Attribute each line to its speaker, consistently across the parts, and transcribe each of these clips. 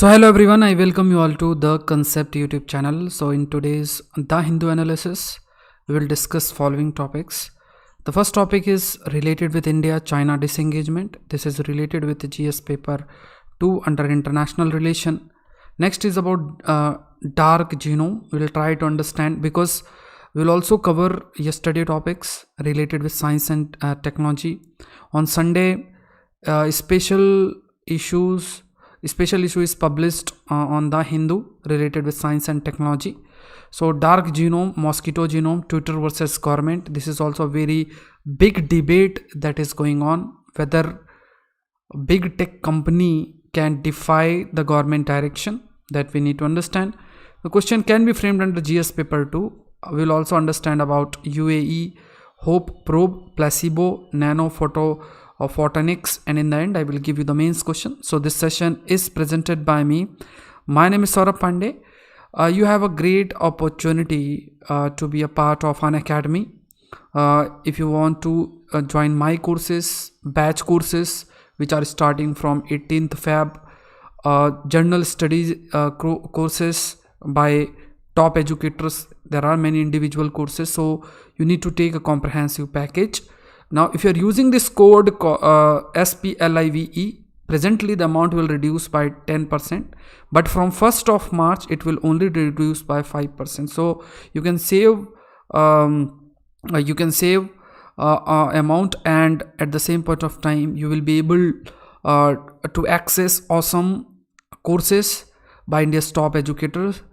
Speaker 1: So hello everyone, I welcome you all to the Concept YouTube channel. So in today's The Hindu analysis, we will discuss following topics. The first topic is related with India-China disengagement. This is related with the GS paper 2 under international relation. Next is about dark genome. We will try to understand because we will also cover yesterday topics related with science and technology. On Sunday, special issue is published on The Hindu related with science and technology. So dark genome, mosquito genome, Twitter versus government. This is also a very big debate that is going on, whether big tech company can defy the government direction, that we need to understand. The question can be framed under GS paper 2. We will also understand about UAE, Hope probe, placebo, Nano Photonics, and in the end I will give you the mains question. So this session is presented by me. My name is Saurabh Pandey. You have a great opportunity to be a part of Unacademy. If you want to join my courses, batch courses which are starting from 18th Feb, journal studies courses by top educators. There are many individual courses, so you need to take a comprehensive package. Now if you are using this code SPLIVE, presently the amount will reduce by 10%, but from 1st of March it will only reduce by 5%. So you can save amount, and at the same point of time you will be able to access awesome courses by India's top educators.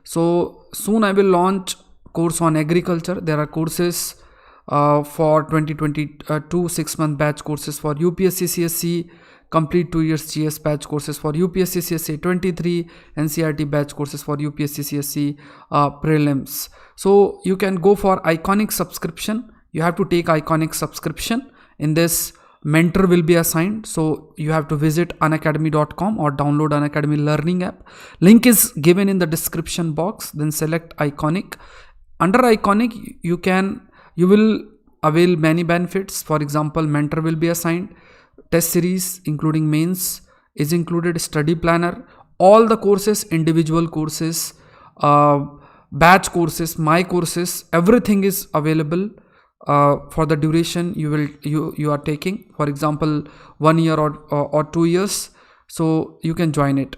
Speaker 1: So soon I will launch course on agriculture. There are courses for 2022 6-month batch courses for UPSC CSE, complete 2 years GS batch courses for UPSC CSE 23, NCRT batch courses for UPSC CSE prelims. So you can go for iconic subscription. You have to take iconic subscription. In this, mentor will be assigned, so you have to visit unacademy.com or download Unacademy learning app. Link is given in the description box. Then select iconic. Under iconic you will avail many benefits. For example, mentor will be assigned, test series including mains is included, study planner, all the courses, individual courses, batch courses, my courses, everything is available for the duration you are taking. For example, 1 year or 2 years, so you can join it.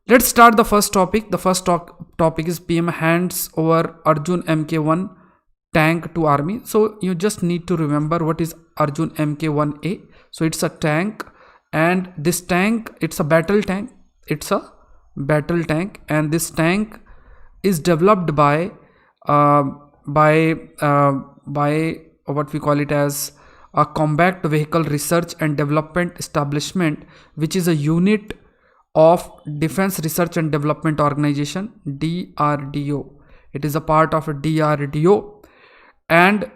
Speaker 1: Let's start the first topic. The first topic is PM hands over Arjun MK1 tank to army. So you just need to remember what is Arjun MK1A. So it's a tank, and this tank, it's a battle tank. And this tank is developed by what we call it as a Combat Vehicle Research and Development Establishment, which is a unit of Defense Research and Development Organization, DRDO. It is a part of a DRDO, and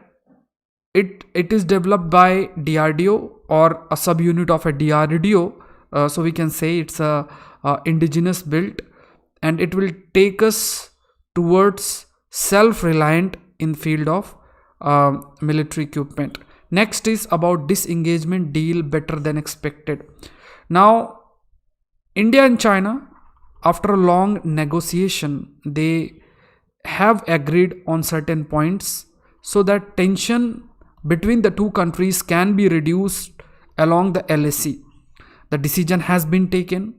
Speaker 1: it is developed by DRDO or a subunit of a DRDO. So we can say it's a indigenous built, and it will take us towards self-reliant in field of military equipment. Next is about disengagement deal better than expected. Now India and China, after a long negotiation, they have agreed on certain points so that tension between the two countries can be reduced along the LAC. The decision has been taken.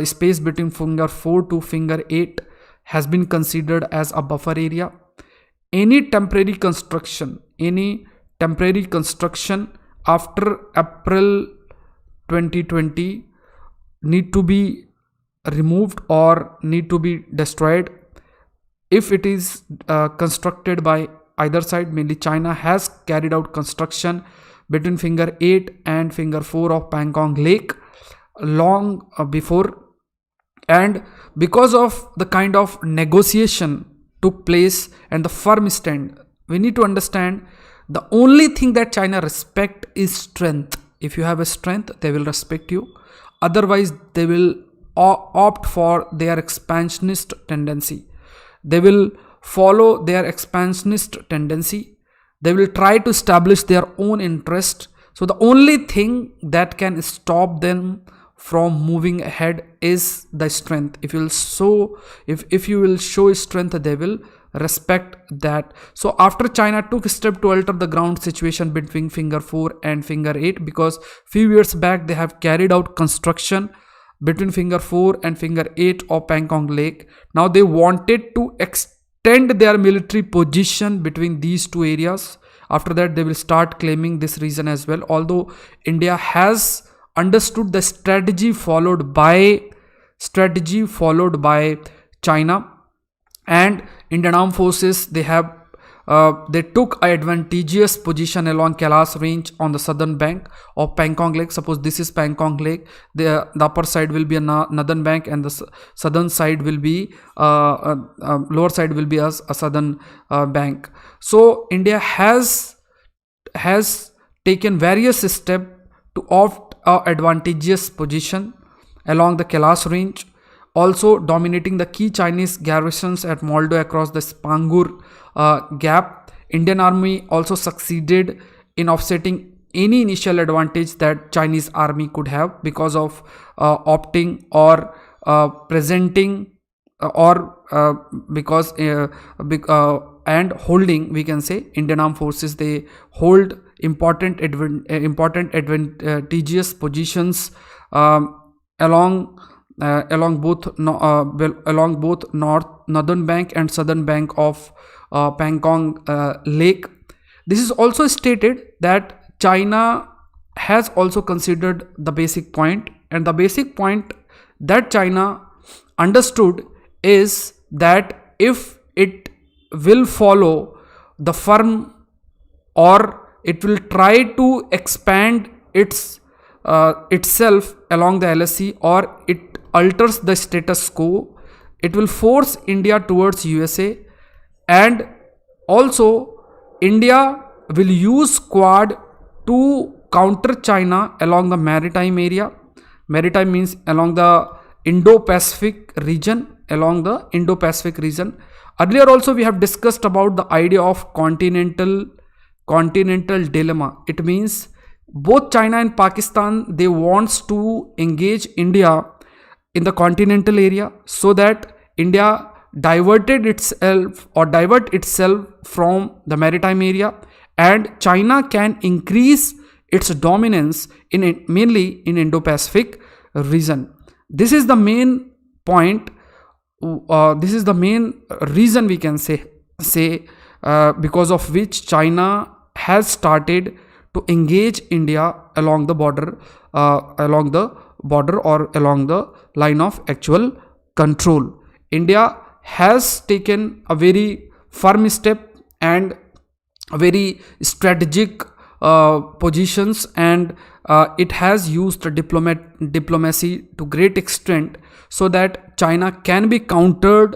Speaker 1: Space between finger 4 to finger 8 has been considered as a buffer area. Any temporary construction after April 2020 need to be removed or need to be destroyed. If it is constructed by either side, mainly China has carried out construction between finger 8 and finger 4 of Pangong Lake long before, and because of the kind of negotiation took place and the firm stand, we need to understand the only thing that China respect is strength. If you have a strength, they will respect you. Otherwise, they will opt for their expansionist tendency. They will follow their expansionist tendency. They will try to establish their own interest. So the only thing that can stop them from moving ahead is the strength. If you will show strength, they will respect that. So after China took a step to alter the ground situation between finger 4 and finger 8, because few years back they have carried out construction between finger 4 and finger 8 of Pangong Lake. Now they wanted to extend their military position between these two areas. After that they will start claiming this region as well, although India has understood the strategy followed by China. And Indian Armed Forces, they took an advantageous position along Kailash range on the southern bank of Pangong Lake. Suppose this is Pangong Lake, the upper side will be a northern bank, and the southern side will be lower side will be a southern bank. So India has taken various steps to opt a advantageous position along the Kailash range, also dominating the key Chinese garrisons at Moldo across the Spangur gap. Indian army also succeeded in offsetting any initial advantage that Chinese army could have because of opting or presenting and holding, we can say, Indian Armed Forces, they hold important advantageous positions along both northern bank and southern bank of Pangong Lake. This is also stated that China has also considered the basic point, and the basic point that China understood is that if it will follow the firm, or it will try to expand itself along the LSE, or it alters the status quo, it will force India towards USA. And also India will use Quad to counter China along the maritime area. Maritime means along the Indo-Pacific region, Earlier also we have discussed about the idea of continental dilemma. It means both China and Pakistan, they wants to engage India in the continental area, so that India divert itself from the maritime area, and China can increase its dominance mainly in Indo-Pacific region. This is the main point. This is the main reason, we can say because of which China has started to engage India along the border or along the line of actual control. India has taken a very firm step and a very strategic positions, and it has used diplomacy to great extent, so that China can be countered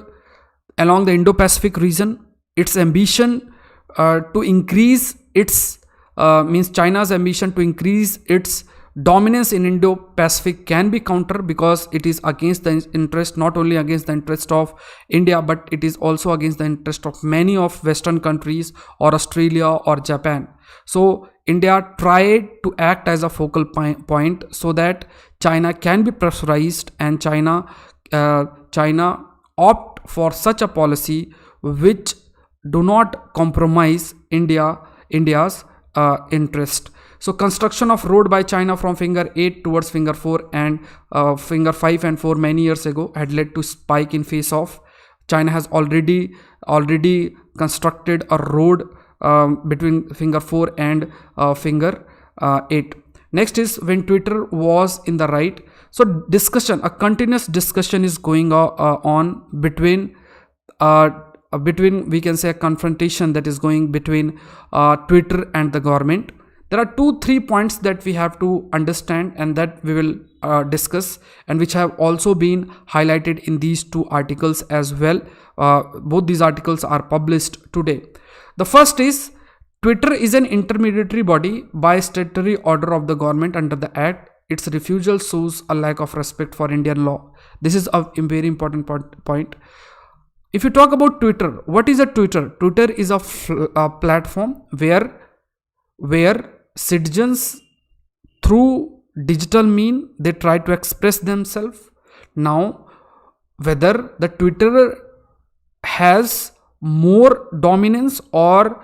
Speaker 1: along the Indo-Pacific region. Its ambition to increase its China's ambition to increase its dominance in Indo-Pacific can be countered, because it is against the interest, not only against the interest of India, but it is also against the interest of many of Western countries, or Australia or Japan. So India tried to act as a focal point so that China can be pressurized, and China opt for such a policy which do not compromise India's interest. So construction of road by China from finger 8 towards finger 4 and finger 5 and 4 many years ago had led to spike in face off. China has already constructed a road between finger 4 and finger 8. Next is when Twitter was in the right. So a continuous discussion is going on between we can say a confrontation that is going between Twitter and the government. There are 2-3 points that we have to understand, and that we will discuss, and which have also been highlighted in these 2 articles as well. Both these articles are published today. The first is, Twitter is an intermediary body by statutory order of the government under the Act. Its refusal shows a lack of respect for Indian law. This is a very important point. If you talk about Twitter, what is a Twitter? Twitter is a platform where citizens, through digital mean they try to express themselves. Now, whether the Twitter has more dominance or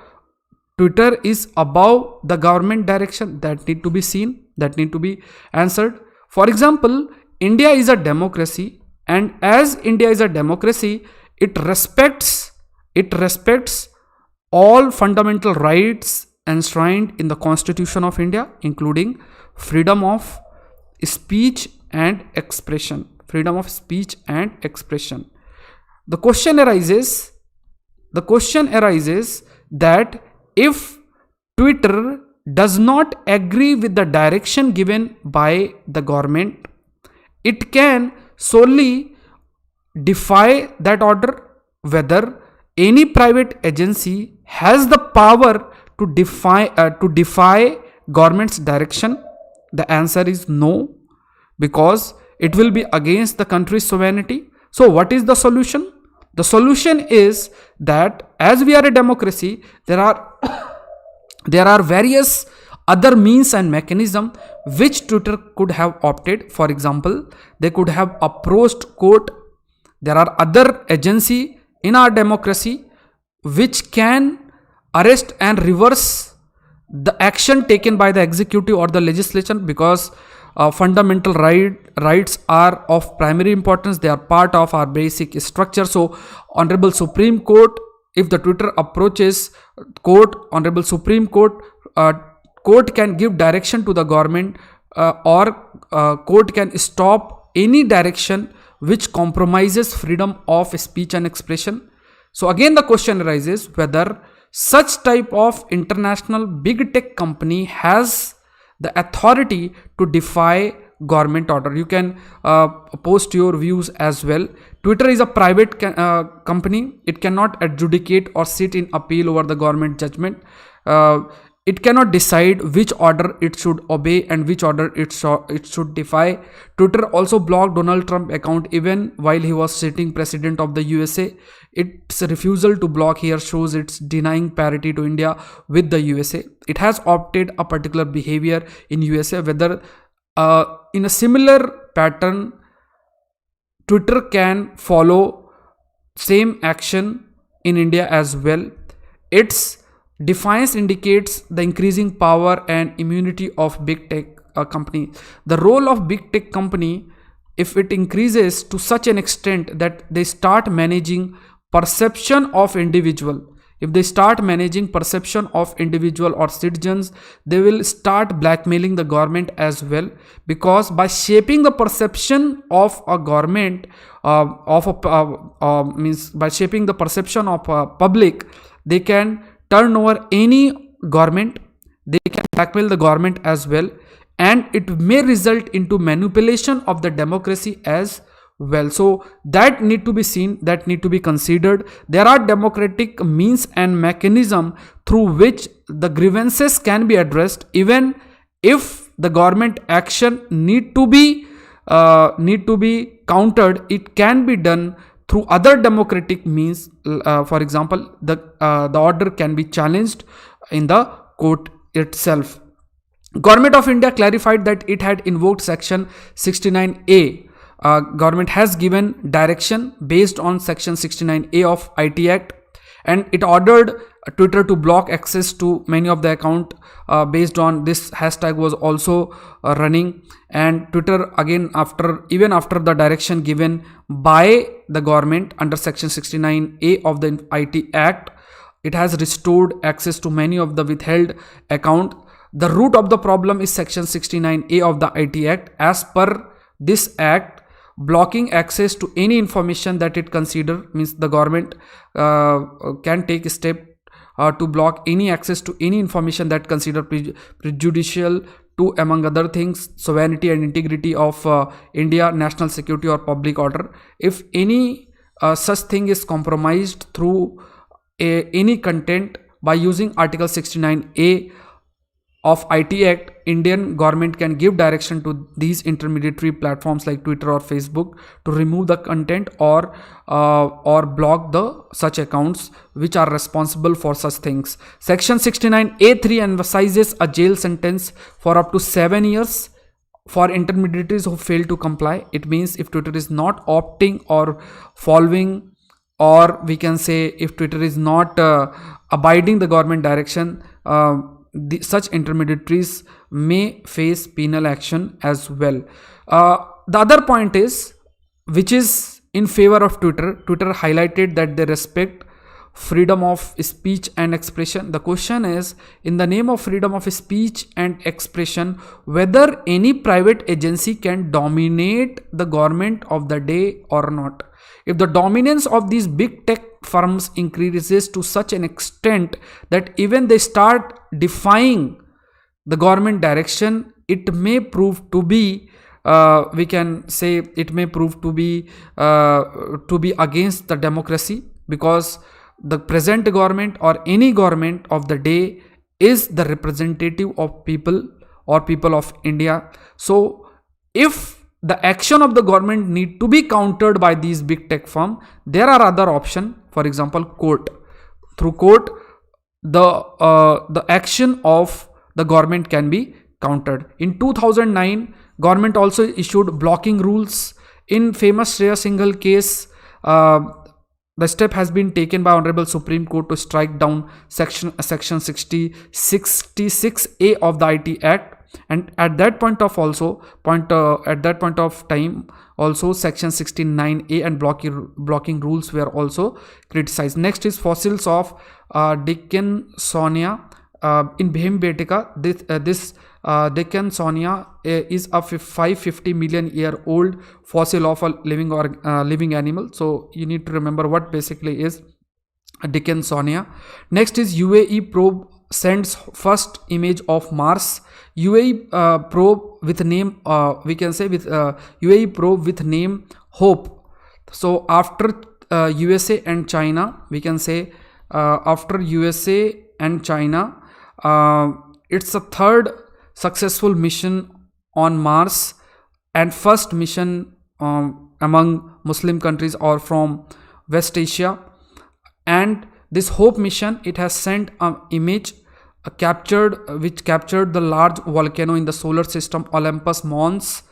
Speaker 1: Twitter is above the government direction, that need to be seen, that need to be answered. For example, India is a democracy, and as India is a democracy, it respects all fundamental rights enshrined in the Constitution of India, including freedom of speech and expression. Freedom of speech and expression. The question arises that if Twitter does not agree with the direction given by the government, it can solely defy that order. Whether any private agency has the power to defy government's direction, the answer is no, because it will be against the country's sovereignty. So what is the solution? The solution is that as we are a democracy, there are various other means and mechanism which Twitter could have opted. For example, they could have approached court. There are other agency in our democracy which can arrest and reverse the action taken by the executive or the legislation, because fundamental rights are of primary importance. They are part of our basic structure. So Honorable Supreme Court, if the Twitter approaches court, Honorable Supreme Court, court can give direction to the government, or court can stop any direction which compromises freedom of speech and expression. So again the question arises whether such type of international big tech company has the authority to defy government order. You can post your views as well. Twitter is a private company. It cannot adjudicate or sit in appeal over the government judgment. It cannot decide which order it should obey and which order it should defy. Twitter also blocked Donald Trump account even while he was sitting president of the USA. Its refusal to block here shows it's denying parity to India with the USA. It has opted a particular behavior in USA. Whether in a similar pattern, Twitter can follow same action in India as well. Its defiance indicates the increasing power and immunity of big tech company. The role of big tech company, if it increases to such an extent that they start managing perception of individual, if they start managing perception of individual or citizens, they will start blackmailing the government as well, because by shaping the perception of a government, means by shaping the perception of a public, they can turn over any government, they can blackmail the government as well, and it may result into manipulation of the democracy as well. So that need to be seen, that need to be considered. There are democratic means and mechanism through which the grievances can be addressed, even if the government action need to be countered. It can be done through other democratic means. For example, the order can be challenged in the court itself. Government of India clarified that it had invoked section 69A. Government has given direction based on section 69A of IT Act, and it ordered Twitter to block access to many of the account based on this hashtag was also running. And Twitter again, even after the direction given by the government under section 69A of the IT Act, it has restored access to many of the withheld account. The root of the problem is section 69A of the IT Act. As per this act, blocking access to any information that it consider, means the government can take a step to block any access to any information that consider prejudicial to, among other things, sovereignty and integrity of India, national security or public order. If any such thing is compromised through any content by using article 69A of IT Act, Indian government can give direction to these intermediary platforms like Twitter or Facebook to remove the content or block the such accounts which are responsible for such things. Section 69A3 emphasizes a jail sentence for up to 7 years for intermediaries who fail to comply. It means if Twitter is not opting or following, or we can say if Twitter is not abiding the government direction, such intermediaries may face penal action as well. The other point is, which is in favor of Twitter highlighted that they respect freedom of speech and expression. The question is, in the name of freedom of speech and expression, whether any private agency can dominate the government of the day or not. If the dominance of these big tech firms increases to such an extent that even they start defying the government direction, it may prove to be we can say it may prove to be against the democracy, because the present government or any government of the day is the representative of people or people of India. So if the action of the government need to be countered by these big tech firm, there are other options. For example, court. Through court, the action of the government can be countered. In 2009, government also issued blocking rules. In famous Shreya Singhal case, the step has been taken by Honorable Supreme Court to strike down section 66A of the IT Act, and at that point of time also section 69A and blocking rules were also criticized. Next is fossils of Dickinsonia in Bhimbetka. This Dickinsonia is a 550 million year old fossil of a living animal. So you need to remember what basically is Dickinsonia. Next is UAE probe sends first image of Mars. UAE probe with name UAE probe with name Hope. So after USA and China, we can say after USA and China, it's a third successful mission on Mars and first mission among Muslim countries or from West Asia. And this Hope mission, it has sent an image which captured the large volcano in the solar system, Olympus Mons.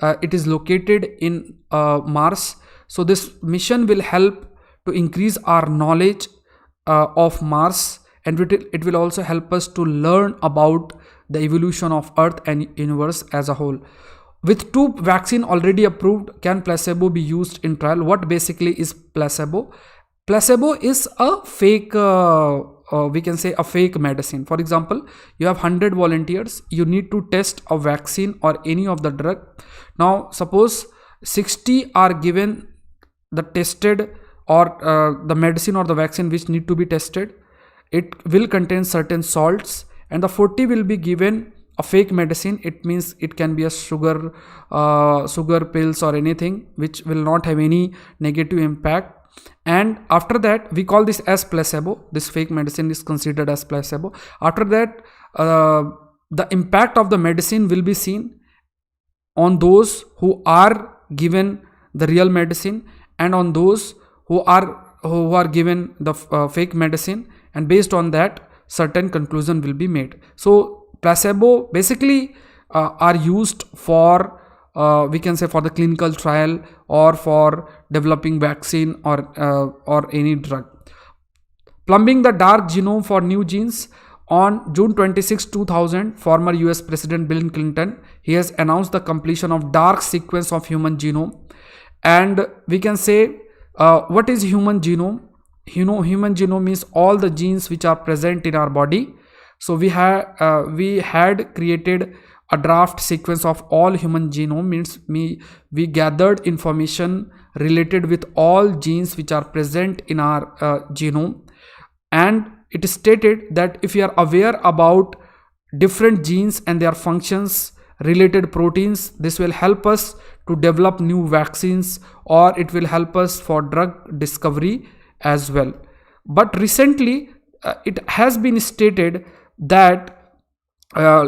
Speaker 1: It is located in Mars. So this mission will help to increase our knowledge of Mars, and it will also help us to learn about the evolution of Earth and universe as a whole. With 2 vaccine already approved, can placebo be used in trial? What basically is placebo? Placebo is a fake we can say a fake medicine. For example, you have 100 volunteers, you need to test a vaccine or any of the drug. Now suppose 60 are given the tested or the medicine or the vaccine which need to be tested. It will contain certain salts, and the 40 will be given a fake medicine. It means it can be a sugar pills or anything which will not have any negative impact. And after that, we call this as placebo. This fake medicine is considered as placebo. After that, the impact of the medicine will be seen on those who are given the real medicine and on those who are given the fake medicine, and based on that certain conclusion will be made. So placebo basically are used for we can say for the clinical trial or for developing vaccine or any drug. Plumbing the dark genome for new genes. On June 26, 2000, former US President Bill Clinton, he has announced the completion of dark sequence of human genome. And we can say what is human genome? Human genome means all the genes which are present in our body. So we had created a draft sequence of all human genome, means we gathered information related with all genes which are present in our genome, and it is stated that if you are aware about different genes and their functions, related proteins, this will help us to develop new vaccines, or it will help us for drug discovery as well. But recently it has been stated that from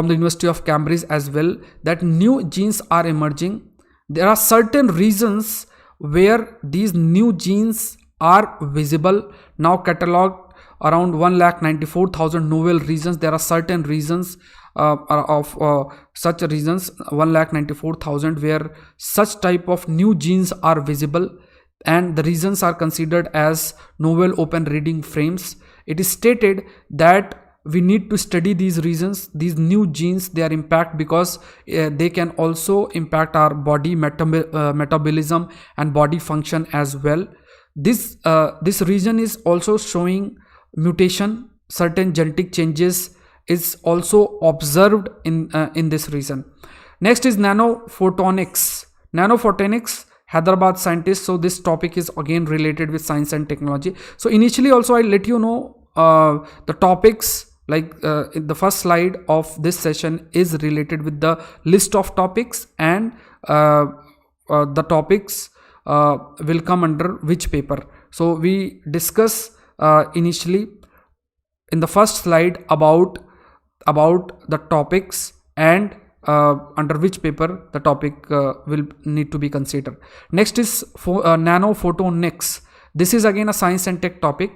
Speaker 1: the University of Cambridge as well, that new genes are emerging. There are certain reasons where these new genes are visible, now catalogued around 1,94,000 novel reasons. There are certain reasons such reasons, 1,94,000, where such type of new genes are visible, and the reasons are considered as novel open reading frames. It is stated that we need to study these reasons, these new genes, their impact, because they can also impact our body metabolism and body function as well. This region is also showing mutation, certain genetic changes is also observed in this region. Next is Nano Photonics. Nano Photonics, Hyderabad scientists. So this topic is again related with science and technology. So initially also I let you know the topics, like in the first slide of this session is related with the list of topics, and the topics will come under which paper. So we discuss initially in the first slide about the topics and under which paper the topic will need to be considered. Next is Nano Photonics. This is again a science and tech topic.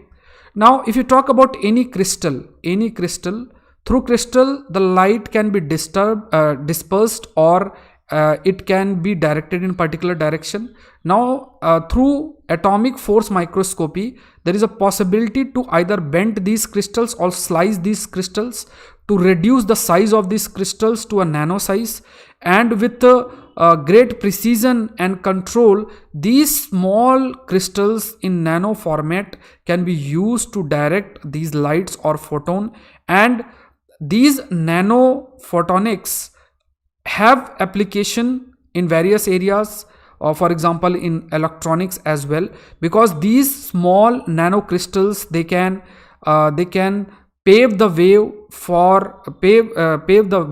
Speaker 1: Now if you talk about any crystal, through crystal the light can be dispersed, or it can be directed in particular direction. Now through atomic force microscopy, there is a possibility to either bend these crystals or slice these crystals to reduce the size of these crystals to a nano size, and with great precision and control, these small crystals in nano format can be used to direct these lights or photon. And these nano photonics have application in various areas, for example in electronics as well, because these small nano crystals, they can pave the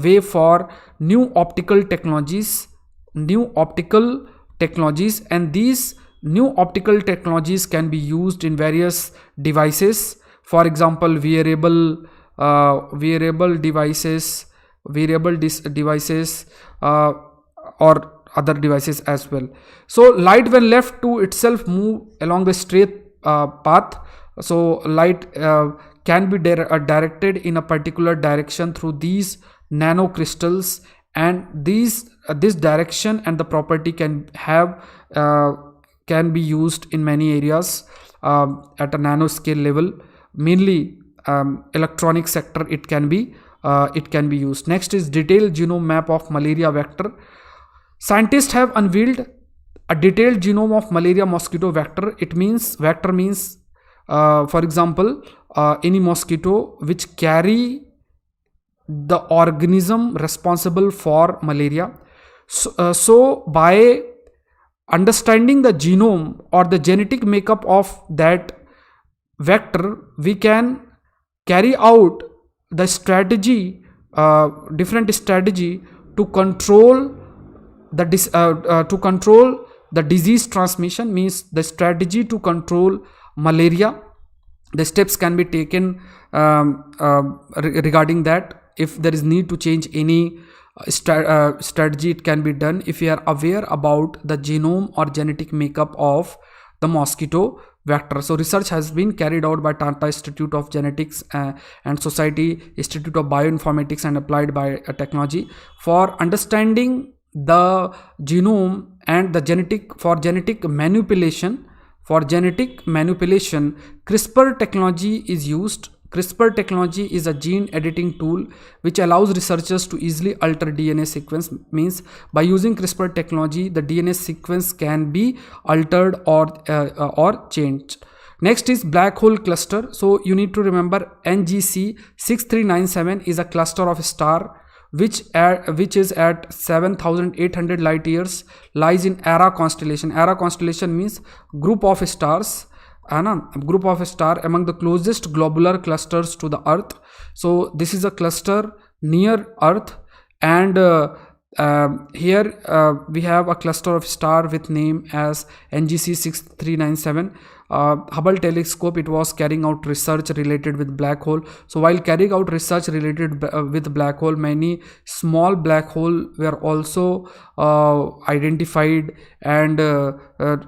Speaker 1: way for new optical technologies, and these new optical technologies can be used in various devices, for example wearable devices, or other devices as well. So light, when left to itself, move along the straight path. So light can be directed in a particular direction through these nano crystals, and this direction and the property can be used in many areas at a nanoscale level. Mainly electronic sector it can be used. Next is detailed genome map of malaria vector. Scientists have unveiled a detailed genome of malaria mosquito vector. Vector means for example any mosquito which carry the organism responsible for malaria. So by understanding the genome or the genetic makeup of that vector, we can carry out the different strategy to control the disease transmission. Means the strategy to control malaria, the steps can be taken regarding that. If there is need to change any strategy, it can be done if we are aware about the genome or genetic makeup of the mosquito vector. So research has been carried out by Tata Institute of Genetics and Society Institute of Bioinformatics and Applied Biotechnology for understanding the genome and the genetic manipulation. For genetic manipulation, CRISPR technology is used. CRISPR technology is a gene editing tool which allows researchers to easily alter DNA sequence. Means by using CRISPR technology, the DNA sequence can be altered or changed. Next is black hole cluster. So you need to remember NGC 6397 is a cluster of a star which is at 7,800 light years, lies in Ara constellation. Ara constellation means group of stars, group of a star among the closest globular clusters to the Earth. So this is a cluster near Earth, and here we have a cluster of star with name as NGC 6397. Hubble telescope, it was carrying out research related with black hole. So while carrying out research related with black hole, many small black hole were also identified, and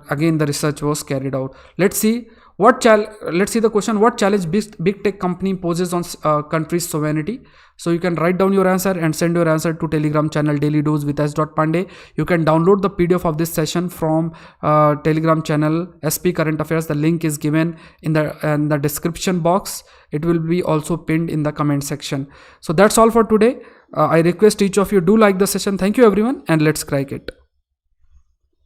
Speaker 1: again the research was carried out. Let's see let's see the question. What challenge big tech company poses on country's sovereignty? So you can write down your answer and send your answer to Telegram channel Daily Dose with S.Pandey. You can download the PDF of this session from Telegram channel SP Current Affairs. The link is given in the description box. It will be also pinned in the comment section. So that's all for today. I request each of you do like the session. Thank you everyone, and let's crack it.